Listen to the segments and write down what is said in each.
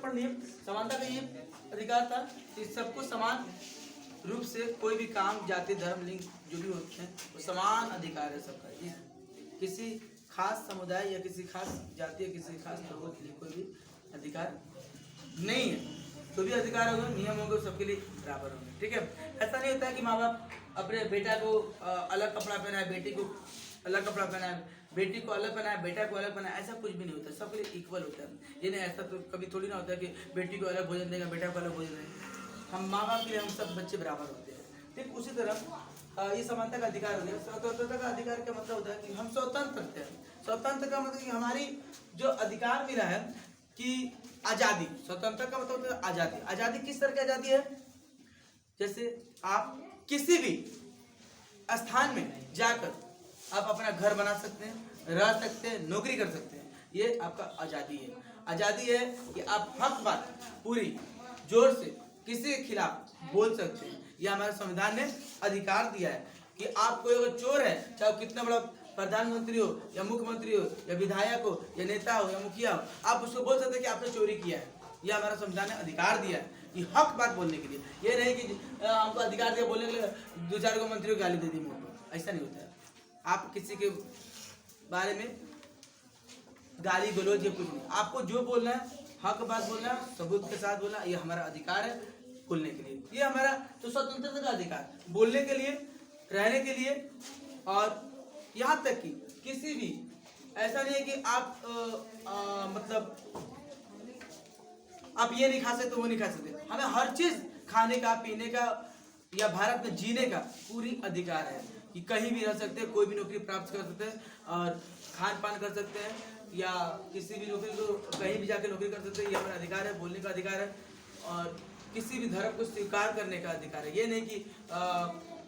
पढ़ लिए। समानता का ये अधिकार था कि सबको समान रूप से कोई भी काम, जाति, धर्म, लिंग जो भी होते हैं वो समान अधिकार है सबका। किसी खास समुदाय या किसी खास जाति या किसी खास लोगों के लिए कोई भी अधिकार नहीं है। जो भी अधिकार होंगे, नियम होंगे, सबके लिए बराबर होंगे। ठीक है, ऐसा नहीं होता है कि माँ बाप अपने बेटा को अलग कपड़ा पहनाए, बेटी को अलग कपड़ा पहनाए, बेटी को अलग पहनाए, बेटा को अलग पहनाए, ऐसा कुछ भी नहीं होता। सबके लिए इक्वल होता है। ये नहीं, ऐसा तो कभी थोड़ी ना होता है कि बेटी को अलग भोजन देगा, बेटा को अलग भोजन देगा। हम माँ बाप के लिए हम सब बच्चे बराबर होते हैं। ठीक उसी तरह ये समानता का अधिकार हो गया। स्वतंत्रता का अधिकार का मतलब होता है कि हम स्वतंत्र होते हैं। स्वतंत्र का मतलब कि हमारी जो अधिकार मिला है कि आज़ादी। स्वतंत्रता का मतलब होता है आज़ादी। आज़ादी किस तरह की आज़ादी है? जैसे आप किसी भी स्थान में जाकर आप अपना घर बना सकते हैं, रह सकते हैं, नौकरी कर सकते हैं। ये आपका आज़ादी है। आज़ादी है कि आप हक बात पूरी जोर से किसी के खिलाफ बोल सकते हैं। यह हमारे संविधान ने अधिकार दिया है कि आप कोई अगर चोर है, चाहे वो कितना बड़ा प्रधानमंत्री हो या मुख्यमंत्री हो या विधायक हो या नेता हो या मुखिया हो, आप उसको बोल सकते हैं कि आपने चोरी किया है। यह हमारा संविधान ने अधिकार दिया है कि हक बात बोलने के लिए। ये नहीं कि हमको अधिकार दिया बोलने के लिए 2-4 को मंत्रियों को गाली दे दी मुंह पर, ऐसा नहीं होता है। आप किसी के बारे में गाली गलौज या कुछ नहीं, आपको जो बोलना है हक बात बोलना है, सबूत के साथ बोलना, ये हमारा अधिकार है बोलने के लिए। ये हमारा तो स्वतंत्रता का अधिकार, बोलने के लिए, रहने के लिए। और यहाँ तक कि किसी भी ऐसा नहीं है कि आप मतलब आप ये नहीं खा सकते वो नहीं खा सकते। हमें हर चीज खाने का, पीने का या भारत में जीने का पूरी अधिकार है कि कहीं भी रह सकते हैं, कोई भी नौकरी प्राप्त कर सकते हैं और खान पान कर सकते हैं, या किसी भी नौकरी को कहीं भी जाकर नौकरी कर सकते हैं। ये हमारा अधिकार है, बोलने का अधिकार है। और किसी भी धर्म को स्वीकार करने का अधिकार है। ये नहीं कि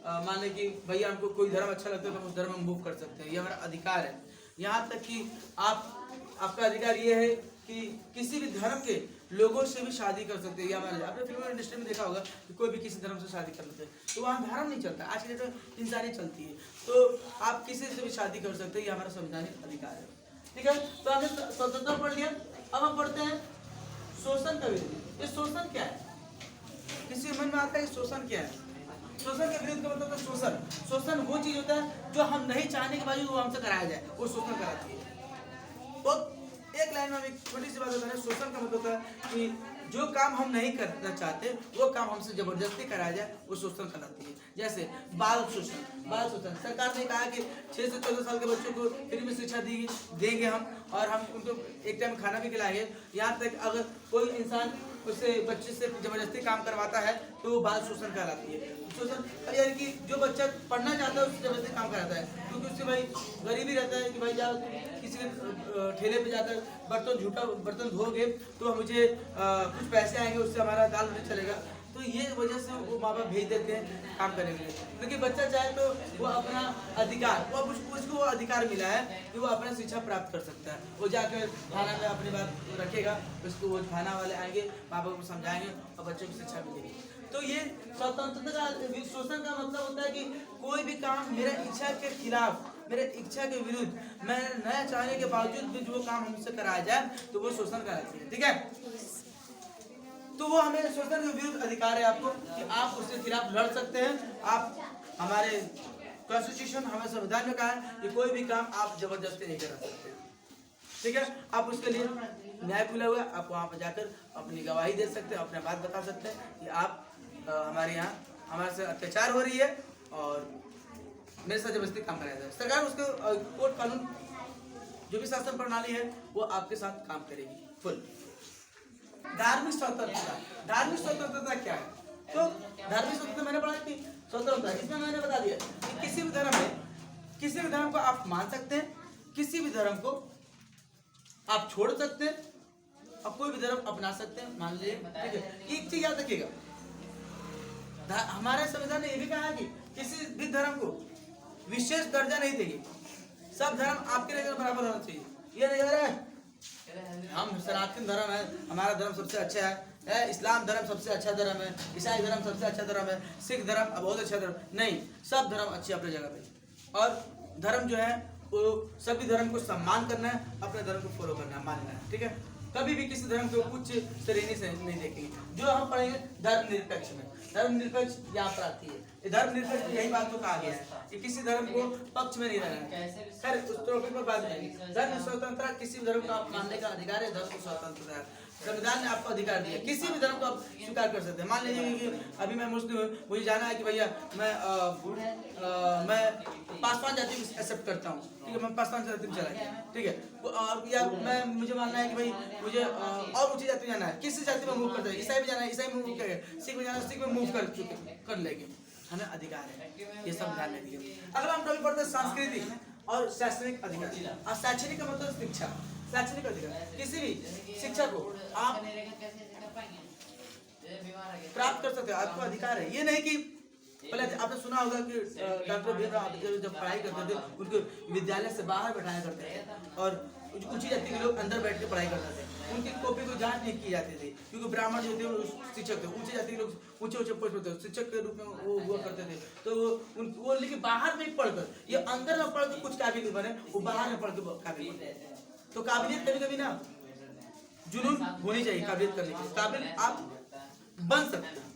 मान लें कि भैया हमको कोई धर्म अच्छा लगता है तो हम उस धर्म में मूव कर सकते हैं। ये हमारा अधिकार है। यहाँ तक कि आपका अधिकार ये है कि किसी भी धर्म के लोगों से भी शादी कर सकते हैं। हमारे आपने फिल्म इंडस्ट्री में देखा होगा कि कोई भी किसी धर्म से शादी कर लेते हैं, तो वहाँ धर्म नहीं चलता। आज की डेट में इंसानी चलती है, तो आप किसी से भी शादी कर सकते हैं। ये हमारा संवैधानिक अधिकार है। ठीक है, तो हमने स्वतंत्रता पढ़ लिया। अब हम पढ़ते हैं शोषण का विरोध। ये शोषण क्या है? किसी मन में आता है शोषण क्या है? शोषण के विरुद्ध का मतलब शोषण। शोषण वो चीज होता है जो हम नहीं चाहने के बावजूद वो हमसे कराया जाए, वो शोषण कराती है। तो एक लाइन में हम एक छोटी सी बात बता रहे हैं। शोषण का मतलब होता है कि जो काम हम नहीं करना चाहते वो काम हमसे जबरदस्ती कराया जाए, वो शोषण कहलाती है। जैसे बाल शोषण। बाल शोषण सरकार ने कहा कि 6 से 14 साल के बच्चों को फ्री में शिक्षा देंगे हम, और हम उनको एक टाइम खाना भी खिलाएंगे। यहाँ तक अगर कोई इंसान उससे बच्चे से जबरदस्ती काम करवाता है तो वो बाल शोषण कहलाती है। शोषण यानी कि जो बच्चा पढ़ना चाहता है उससे जबरदस्ती काम कराता है, क्योंकि उससे भाई गरीबी रहता है कि भाई जाओ किसी के ठेले पे जाकर झूठा बर्तन धोगे तो मुझे कुछ पैसे आएंगे, उससे हमारा दाल नहीं चलेगा। तो ये वजह से वो माँ बाप भेज देते हैं काम करने के लिए। लेकिन बच्चा चाहे तो वो अपना अधिकार, वो उसको वो अधिकार मिला है कि वो अपना शिक्षा प्राप्त कर सकता है। वो जाकर थाना में अपनी बात रखेगा, उसको वो थाना वाले आएंगे, माँ बाप को समझाएंगे और बच्चों को शिक्षा मिलेगी। तो ये स्वतंत्रता का शोषण का मतलब होता है कि कोई भी काम मेरा इच्छा के खिलाफ, मेरे इच्छा के विरुद्ध, मैं न चाहने के बावजूद भी जो काम हमसे कराया जाए तो वो शोषण कहलाती है। ठीक है, तो वो हमें शोषण के विरुद्ध अधिकार है आपको कि आप उसके खिलाफ लड़ सकते हैं। आप हमारे कॉन्स्टिट्यूशन, हमारे संविधान में कहा है कि कोई भी काम आप जबरदस्ती नहीं करा सकते। ठीक है, आप उसके लिए न्याय खुला हुआ है। आप वहाँ पर जाकर अपनी गवाही दे सकते हैं, अपने बात बता सकते हैं कि आप हमारे यहाँ हमारे से अत्याचार हो रही है और मेरे साथ जबरदस्ती काम कराया जाए। सरकार उसके कोर्ट कानून जो भी शासन प्रणाली है वो आपके साथ काम करेगी फुल। धार्मिक स्वतंत्रता। धार्मिक स्वतंत्रता क्या है? तो धार्मिक स्वतंत्रता मैंने पढ़ा कि स्वतंत्रता, इसमें मैंने बता दिया कि किसी भी धर्म को आप मान सकते हैं, किसी भी धर्म को आप छोड़ सकते हैं और कोई भी धर्म अपना सकते हैं, मान लीजिए। ठीक है, एक चीज याद रखिएगा, हमारे संविधान ने यह भी कहा है कि किसी भी धर्म को विशेष दर्जा नहीं देगी। सब धर्म आपके लिए बराबर होना चाहिए। ये नहीं कह रहे हम सनातन धर्म है, हमारा धर्म सबसे अच्छा है, इस्लाम धर्म सबसे अच्छा धर्म है, ईसाई धर्म सबसे अच्छा धर्म है, सिख धर्म बहुत अच्छा धर्म नहीं। सब धर्म अच्छे अपने जगह पे, और धर्म जो है वो सभी धर्म को सम्मान करना है, अपने धर्म को फॉलो करना है, मानना है। ठीक है। कभी भी किसी धर्म को उच्च श्रेणी से नहीं देखेंगे। जो हम पढ़ेंगे धर्मनिरपेक्ष में, धर्मनिरपेक्ष यहाँ पर आती है। ये धर्मनिरपेक्ष यही बात को कहा गया है कि किसी धर्म को पक्ष में नहीं रहना है। खैर उस टॉपिक पर बात नहीं। धर्म स्वतंत्रता, किसी भी धर्म को आप मानने का अधिकार है, धर्म को स्वतंत्रता है। संविधान ने आपको अधिकार दिया, किसी भी धर्म को आप स्वीकार कर सकते हैं। मान लीजिए कि अभी मैं मुस्लिम हूँ, मुझे जाना है कि भैया मैं पासवान जाति को एक्सेप्ट करता हूँ, ठीक है, मैं पासवान जाति में चला गया, ठीक है, या मैं मुझे मानना है कि भाई मुझे और ऊंची जाति में जाना है, किसी जाति में मूव करते हैं, ईसाई में जाना है, ईसाई में मूव करेंगे, सिख में जाना है, सिख में मूव कर लेंगे, हमें अधिकार है, ये सब ध्यान रखिए। अगर हम टॉपिक पढ़ते हैं सांस्कृतिक और शैक्षणिक अधिकार। और शैक्षणिक का मतलब शिक्षा, शैक्षणिक अधिकार, किसी भी शिक्षा को आप प्राप्त कर सकते हो, आपको अधिकार है। ये नहीं कि पहले आपने सुना होगा कि डॉक्टर भीमराव अम्बेडकर जब पढ़ाई करते थे उनको विद्यालय से बाहर बैठाया करते थे और ऊंची जाति के लोग अंदर बैठ के पढ़ाई करते थे, उनकी कॉपी को जांच नहीं की जाती थी, क्योंकि ब्राह्मण जो थे वो शिक्षक थे, ऊंची जाति के लोग ऊंचे ऊंचे पोस्ट पर थे, शिक्षक के रूप में वो हुआ करते थे। तो वो लेकिन बाहर में पढ़कर, ये अंदर में पढ़कर कुछ काबिल नहीं बने, वो बाहर में पढ़ के काबिल बने। तो काबिलियत कभी कभी ना जुनून होनी चाहिए, काबिलियत करने की, काबिल आप बन सकते हैं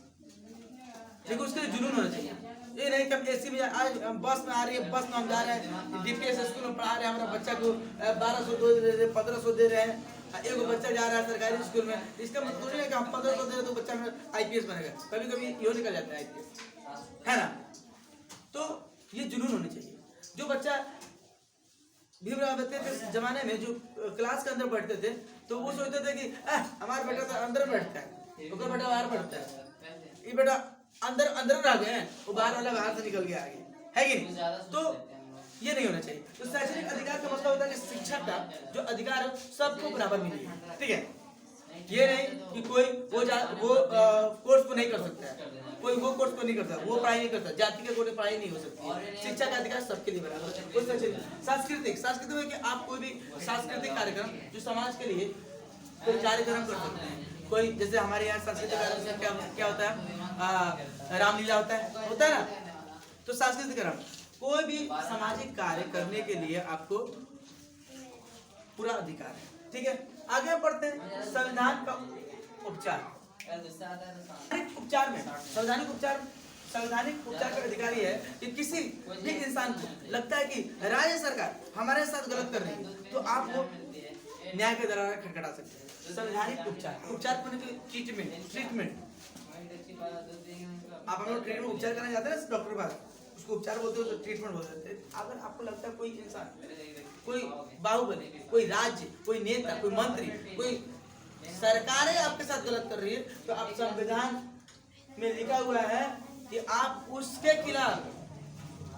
लेकिन उसके लिए जुनून होना चाहिए। ये नहीं कि हम एसी में आज बस में आ रही है, बस में हम जा रहे हैं, डीपीएस स्कूल में पढ़ा रहे हैं, हमारा बच्चा को 1200 दे रहे हैं, 1500 दे रहे हैं, एक बच्चा जा रहा है सरकारी स्कूल में, इसका मतलब नहीं है कि हम 1500 दे रहे तो बच्चा में आईपीएस बनेगा, कभी कभी यो निकल जाता है आईपीएस, है ना। तो ये जुनून होनी चाहिए। जो बच्चा भीमराव अम्बेडकर के जमाने में जो क्लास के अंदर बैठते थे तो वो सोचते थे कि हमारा बेटा तो अंदर बैठता है, उसका बेटा बाहर बैठता है, ये बेटा अंदर रह गए हैं, वो बाहर वाला बाहर से निकल गया आगे, है कि नहीं। तो ये नहीं होना चाहिए। तो शैक्षणिक अधिकार का मतलब होता है कि शिक्षा का जो अधिकार है सबको बराबर मिलेगा, ठीक है। ये नहीं कि कोई वो कोर्स को नहीं कर सकता है, कोई वो कोर्स को नहीं करता, वो पढ़ाई नहीं करता, जाति के कोई पढ़ाई नहीं हो सकती। शिक्षा का अधिकार सबके लिए बराबर है। सांस्कृतिक में कि आप कोई भी सांस्कृतिक कार्यक्रम जो समाज के लिए कोई कार्यक्रम कर सकते हैं। कोई जैसे हमारे यहाँ सांस्कृतिक कार्यक्रम क्या होता है, रामलीला होता है ना। तो सांस्कृतिक कार्यक्रम, कोई भी सामाजिक कार्य करने के लिए आपको पूरा अधिकार है, ठीक है। आगे बढ़ते हैं संविधान का उपचार। उपचार में संवैधानिक उपचार का अधिकार ये है कि किसी भी इंसान को लगता है कि राज्य सरकार हमारे साथ गलत कर रही है तो आप वो न्याय के दरबार खटखटा सकते हैं। संवैधानिक उपचार करने के ट्रीटमेंट आप हम लोग ट्रीटमेंट उपचार करना चाहते हैं डॉक्टर के पास, उसको उपचार बोलते हो तो ट्रीटमेंट बोलते हैं। अगर आपको लगता है कोई इंसान, कोई बाहुबली, कोई राज्य, कोई नेता, कोई मंत्री, कोई सरकारें आपके साथ गलत कर रही है तो आप संविधान में लिखा हुआ है कि आप उसके खिलाफ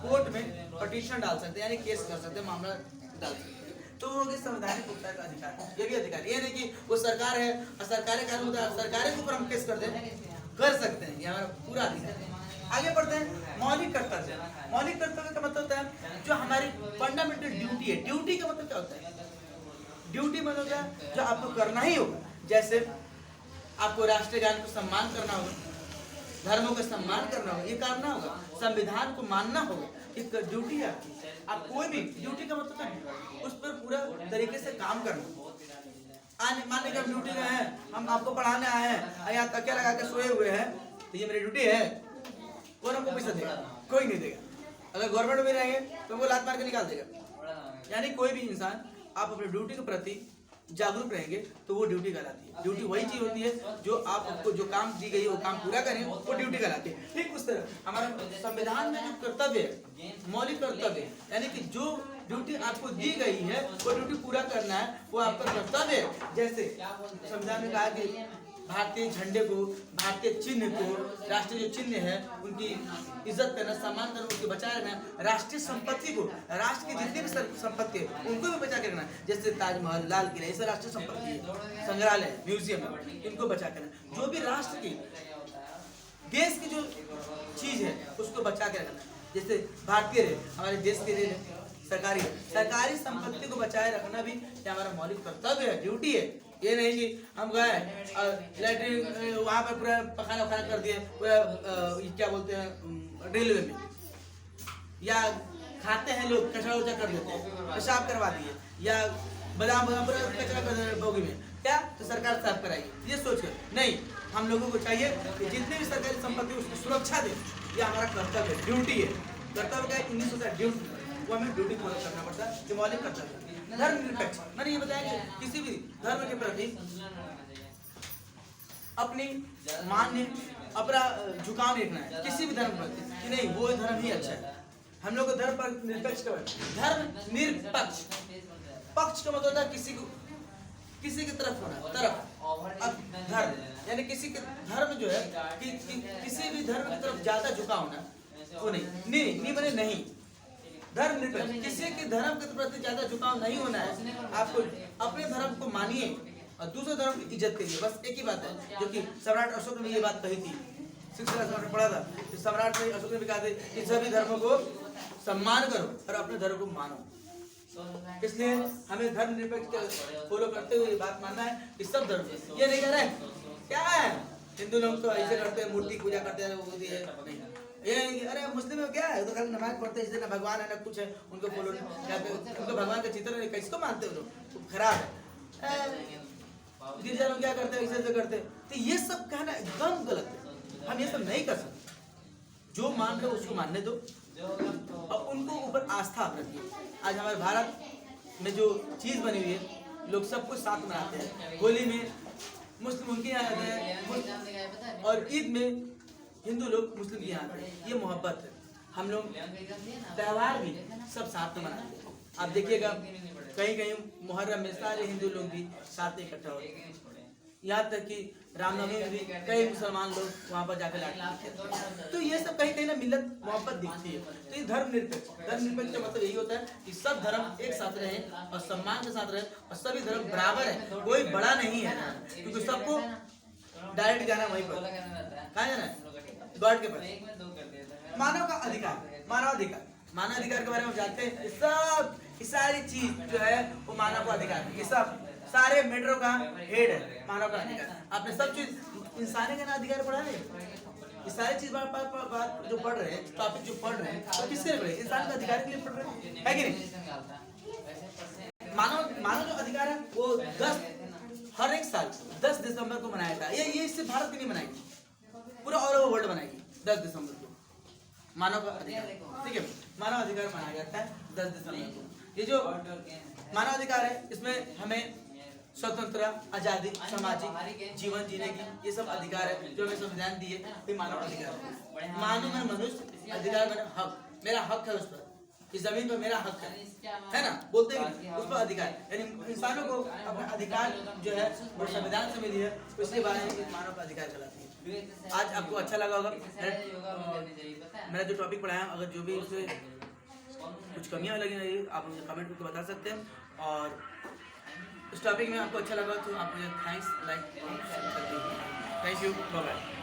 कोर्ट में पिटीशन डाल सकते हैं, यानी केस कर सकते हैं, मामला डाल सकते हैं। तो वो होगी संवैधानिक उपचार का अधिकार। ये भी अधिकार, ये नहीं कि वो सरकार है और सरकारी कानून होता है, सरकार के ऊपर हम केस कर सकते हैं, ये हमारा पूरा अधिकार है। आगे बढ़ते हैं मौलिक कर्तव्य। मौलिक कर्तव्य का मतलब होता है जो हमारी फंडामेंटल ड्यूटी है। ड्यूटी का मतलब क्या होता है? ड्यूटी मतलब होता है जो आपको करना ही होगा। जैसे आपको राष्ट्रीय गान को सम्मान करना होगा, धर्मों का सम्मान करना होगा, ये करना होगा, संविधान को मानना होगा, एक ड्यूटी है आपकी। आप कोई भी ड्यूटी का मतलब है उस पर पूरा तरीके से काम करना। मान लीजिए हम ड्यूटी में हैं, हम आपको पढ़ाने आए हैं, यहाँ तकिया लगा के सोए हुए हैं, तो ये मेरी ड्यूटी है। कौन हमको पैसा देगा? कोई नहीं देगा। अगर गवर्नमेंट में रहेंगे तो हमको लात मार के निकाल देगा। यानी कोई भी इंसान आप अपनी ड्यूटी के प्रति जागरूक रहेंगे तो वो ड्यूटी कहलाती है। ड्यूटी वही चीज होती है जो आपको जो काम दी गई है वो काम पूरा करें, वो ड्यूटी कहलाती है। ठीक उस तरह हमारा संविधान में जो कर्तव्य है, मौलिक कर्तव्य, यानी कि जो ड्यूटी आपको दी गई है वो ड्यूटी पूरा करना है, वो आपका कर्तव्य है। जैसे संविधान में कहा कि भारतीय झंडे को, भारतीय चिन्ह को, राष्ट्रीय जो चिन्ह है उनकी इज्जत करना, सम्मान करना, उनके बचाए रखना, राष्ट्रीय संपत्ति को, राष्ट्र की जितनी भी संपत्ति है उनको भी बचा के रखना। जैसे ताजमहल, लाल किला, ये सब राष्ट्रीय संपत्ति है, संग्रहालय, म्यूजियम है, इनको बचा के रखना। जो भी राष्ट्र की, देश की जो चीज है उसको बचा के रखना। जैसे भारतीय है, हमारे देश के लिए सरकारी संपत्ति को बचाए रखना भी हमारा मौलिक कर्तव्य है, ड्यूटी है। ये नहीं कि हम गए लैट्रिन वहाँ पर पूरा पखाना कर दिए, क्या बोलते हैं रेलवे में, या खाते हैं लोग कचरा उचरा कर देते हैं, पेशाब करवा दिए, या बादाम पूरा कचरा कर देते बोगी में, क्या तो सरकार साफ कराएगी, ये सोच कर नहीं। हम लोगों को चाहिए कि जितने भी सरकारी संपत्ति उसकी सुरक्षा दे, ये हमारा कर्तव्य है, ड्यूटी है। कर्तव्य क्या है? इंग्लिश होता है ड्यूटी, वो हमें ड्यूटी पूरा करना पड़ता है, ये मौलिक कर्तव्य है। धर्मनिरपेक्ष मैंने ये बताया कि किसी भी धर्म के प्रति अपनी मान्य अपना झुकाव देखना है, किसी भी धर्म पर कि नहीं वो धर्म ही अच्छा है। हम लोग को धर्म पर निरपेक्ष का धर्म निरपेक्ष, पक्ष का मतलब होता है किसी की तरफ होना, तरफ। अब धर्म यानी किसी के धर्म जो है कि किसी भी धर्म की तरफ ज्यादा झुकाव होना, वो नहीं बने नहीं। धर्म निरपेक्ष, किसी के धर्म के प्रति ज्यादा झुकाव नहीं होना है। आपको अपने धर्म को मानिए और दूसरे धर्म की इज्जत करिए, बस एक ही बात है जो कि सम्राट अशोक ने ये बात कही थी। शिक्षा क्लास में पढ़ा था कि सम्राट अशोक ने भी कहा था कि सभी धर्मों को सम्मान करो और अपने धर्म को मानो। इसलिए हमें धर्म निरपेक्ष फॉलो करते हुए ये बात मानना है कि सब धर्म, ये नहीं कह रहे क्या है हिंदू लोग तो ऐसे करते हैं, मूर्ति पूजा करते हैं, वो नहीं ये अरे मुस्लिम में क्या है, तो खाली नमाज पढ़ते हैं, इसलिए ना भगवान है ना कुछ है, उनको फॉलो उनको भगवान का चित्र नहीं, किसको मानते हो लोग, खराब है। गिरजा लोग क्या करते हैं, ऐसे करते हैं, तो ये सब कहना एकदम गलत है। हम ये सब नहीं कर सकते, जो मान लो उसको मानने दो और उनको ऊपर आस्था आप रखिए। आज हमारे भारत में जो चीज बनी हुई है, लोग सब कुछ साथ मनाते हैं। होली में मुस्लिम उनके यहाँ आते हैं और ईद में हिंदू लोग मुस्लिम के यहाँ आते हैं, ये मोहब्बत है। हम लोग त्योहार भी सब साथ में मनाते हैं। आप देखिएगा कहीं कहीं मुहर्रम में सारे हिंदू लोग भी साथ में इकट्ठा होते हैं, यहाँ तक कि रामनवमी में भी कई मुसलमान लोग वहाँ पर जाकर लाते। तो ये सब कहीं कहीं ना मिलत मोहब्बत दिखती है। तो ये धर्म निरपेक्ष का मतलब यही होता है कि सब धर्म एक साथ रहे और सम्मान के साथ रहे और सभी धर्म बराबर है, कोई बड़ा नहीं है, क्योंकि सबको डायरेक्ट जाना वहीं पर, कहाँ जाना है, गॉड के पास। मानव का अधिकार, मानवाधिकार के बारे में जानते हैं। सब सारी चीज जो है वो मानव का अधिकार है, ये सब सारे मैटरों का हेड है मानव का अधिकार। आपने सब चीज इंसानी का अधिकार पढ़ा है, ये सारी चीज बात जो पढ़ रहे हैं, टॉपिक जो पढ़ रहे हैं, तो किसके लिए पढ़े? इंसान का अधिकार के लिए पढ़ रहे हैं, है कि नहीं? मानव जो अधिकार है वो 10 हर एक साल 10 दिसंबर को मनाया था। ये इससे भारत भी नहीं मनाएगी, पूरा ऑल ओवर वर्ल्ड मनाएगी 10 दिसंबर को मानव का अधिकार। ठीक है, मानव अधिकार मनाया जाता है 10 दिसंबर को। ये जो मानव अधिकार है इसमें हमें स्वतंत्रता, आजादी, सामाजिक जीवन जीने की ये सब अधिकार है जो हमें संविधान दिए, ये मानव अधिकार है। मानव में मनुष्य अधिकार, मेरा हक, मेरा हक है उस पर, इस जमीन पर मेरा हक है ना, बोलते हैं उस पर अधिकार। यानी इंसानों को अपना अधिकार जो है वो संविधान से मिली है, उसके बारे में मानव का अधिकार कहलाती है। आज आपको अच्छा लगा होगा मेरा जो टॉपिक पढ़ाया, अगर जो भी उससे कुछ कमियां लगी आप मुझे कमेंट करके बता सकते हैं। और इस टॉपिक में आपको अच्छा लगा तो आप मुझे thanks, like, thank you, bye bye.